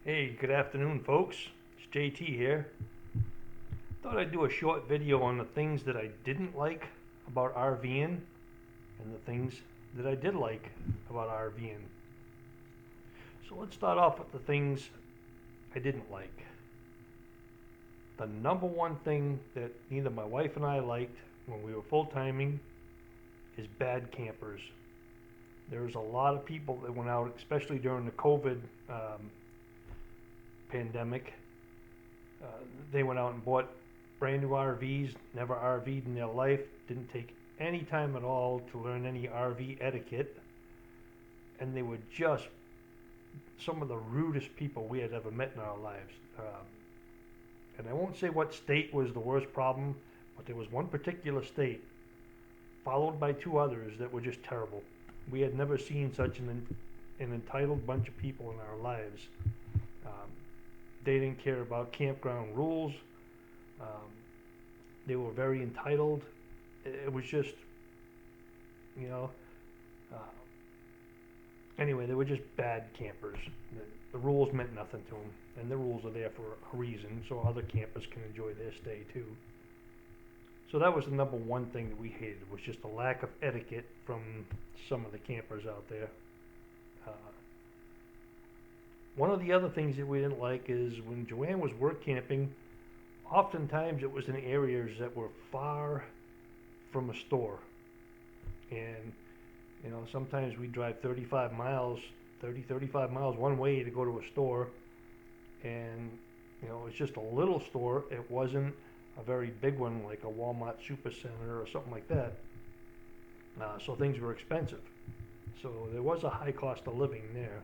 Hey, good afternoon, folks. It's JT here. Thought I'd do a short video on the things that I didn't like about RVing and the things that I did like about RVing. So let's start off with the things I didn't like. The number one thing that neither my wife and I liked when we were full-timing is bad campers. There was a lot of people that went out, especially during the COVID pandemic. Uh, they went out and bought brand new RVs, never RV'd in their life, didn't take any time at all to learn any RV etiquette, and they were just some of the rudest people we had ever met in our lives. And I won't say what state was the worst problem, but there was one particular state, followed by two others, that were just terrible. We had never seen such an entitled bunch of people in our lives. Um, they didn't care about campground rules. Um, they were very entitled. It was just, you know, uh, anyway, they were just bad campers. The rules meant nothing to them, and the rules are there for a reason, so other campers can enjoy their stay too. So that was the number one thing that we hated, was just the lack of etiquette from some of the campers out there. Uh, One of the other things that we didn't like is when Joanne was work camping, oftentimes it was in areas that were far from a store. And, you know, sometimes we drive 35 miles, 35 miles one way to go to a store. And, you know, it's just a little store. It wasn't a very big one like a Walmart Supercenter or something like that. So things were expensive. So there was a high cost of living there.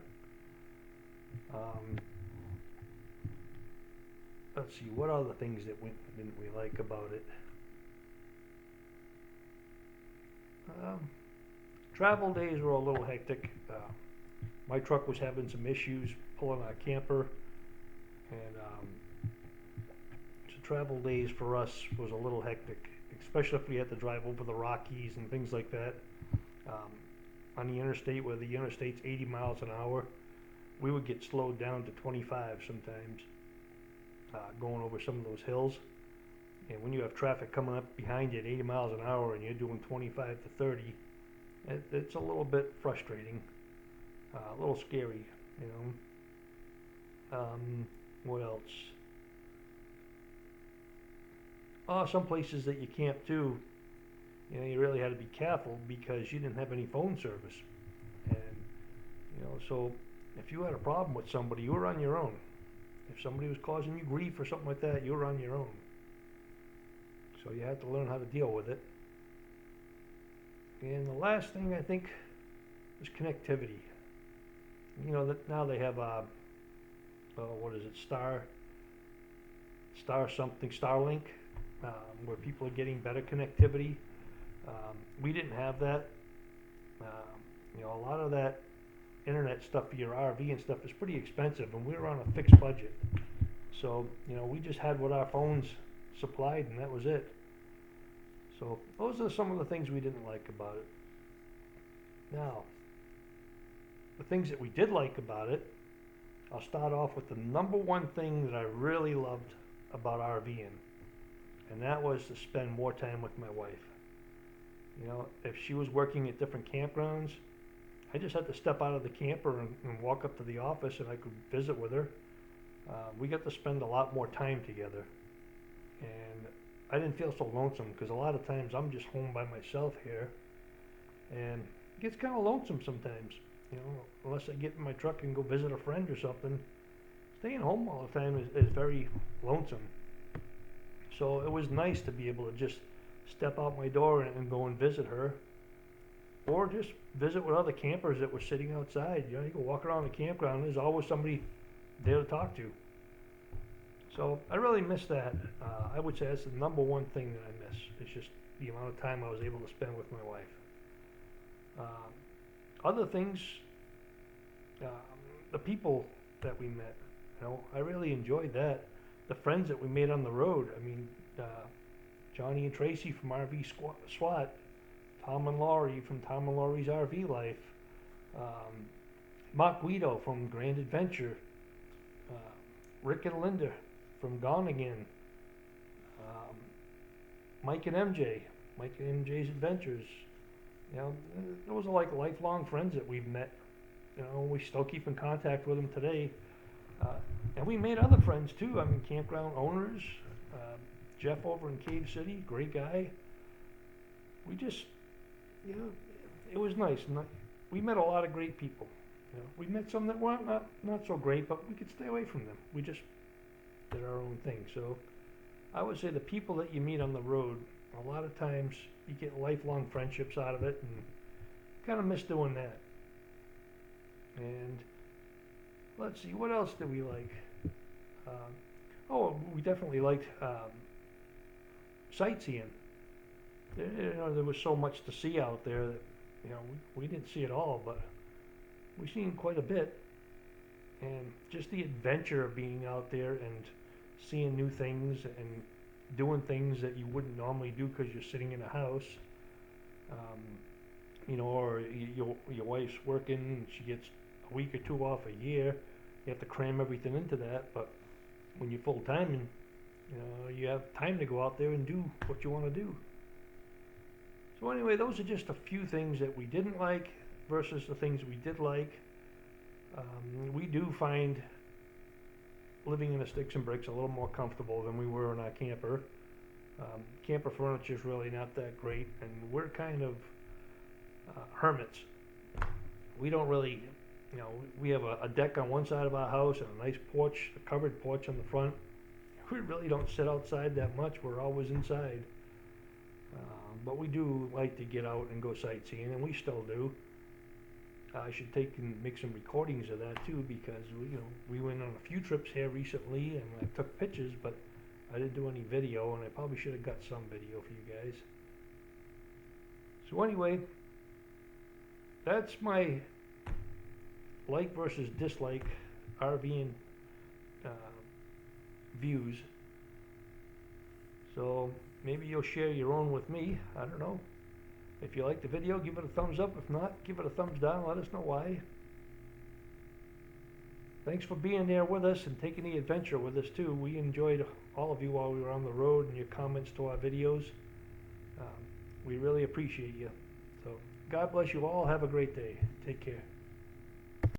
Let's see, what other things that didn't we like about it? Um, Travel days were a little hectic. My truck was having some issues pulling our camper, and so travel days for us was a little hectic, especially if we had to drive over the Rockies and things like that. Um, on the interstate, where the interstate's 80 miles an hour, we would get slowed down to 25 sometimes, going over some of those hills. And when you have traffic coming up behind you at 80 miles an hour and you're doing 25 to 30, it's a little bit frustrating, a little scary, you know. What else? Some places that you camp too, you know, you really had to be careful because you didn't have any phone service. And, you know, so if you had a problem with somebody, you were on your own. If somebody was causing you grief or something like that, you were on your own. So you had to learn how to deal with it. And the last thing I think is connectivity. You know, that now they have what is it, Starlink, where people are getting better connectivity. We didn't have that. You know, a lot of that internet stuff for your RV and stuff is pretty expensive, and we were on a fixed budget. So, you know, we just had what our phones supplied, and that was it. So those are some of the things we didn't like about it. Now, the things that we did like about it, I'll start off with the number one thing that I really loved about RVing, and that was to spend more time with my wife. You know, if she was working at different campgrounds, I just had to step out of the camper and walk up to the office, and I could visit with her. We got to spend a lot more time together, and I didn't feel so lonesome, because a lot of times I'm just home by myself here, and it gets kind of lonesome sometimes, you know, unless I get in my truck and go visit a friend or something. Staying home all the time is very lonesome. So it was nice to be able to just step out my door and go and visit her, or just visit with other campers that were sitting outside. You know, you go walk around the campground, there's always somebody there to talk to. So I really miss that. I would say that's the number one thing that I miss. It's just the amount of time I was able to spend with my wife. Other things, the people that we met, you know, I really enjoyed that. The friends that we made on the road. I mean, Johnny and Tracy from RV SWAT, Tom and Laurie from Tom and Laurie's RV Life, Mark Guido from Grand Adventure, Rick and Linda from Gone Again, um, Mike and MJ, Mike and MJ's Adventures. You know, those are like lifelong friends that we've met. You know, we still keep in contact with them today. Uh, and we made other friends too. I mean, campground owners, Jeff over in Cave City, great guy. We just, you know, it was nice. We met a lot of great people. You know, we met some that weren't not so great, but we could stay away from them. We just did our own thing. So I would say the people that you meet on the road, a lot of times you get lifelong friendships out of it, and kind of miss doing that. And let's see, what else do we like? We definitely liked sightseeing. You know, there was so much to see out there that, you know, we didn't see it all, but we've seen quite a bit. And just the adventure of being out there and seeing new things and doing things that you wouldn't normally do because you're sitting in a house. You know, or your wife's working and she gets a week or two off a year. You have to cram everything into that, but when you're full time, and you know, you have time to go out there and do what you want to do. So anyway, those are just a few things that we didn't like versus the things we did like. We do find living in the sticks and bricks a little more comfortable than we were in our camper. Camper furniture is really not that great, and we're kind of hermits. We don't really, you know, we have a deck on one side of our house and a nice porch, a covered porch on the front. We really don't sit outside that much. We're always inside. But we do like to get out and go sightseeing, and we still do. I should take and make some recordings of that too, because we went on a few trips here recently, and I took pictures, but I didn't do any video, and I probably should have got some video for you guys. So anyway, that's my like versus dislike RVing views. So maybe you'll share your own with me. I don't know. If you like the video, give it a thumbs up. If not, give it a thumbs down. Let us know why. Thanks for being there with us and taking the adventure with us too. We enjoyed all of you while we were on the road and your comments to our videos. We really appreciate you. So God bless you all. Have a great day. Take care.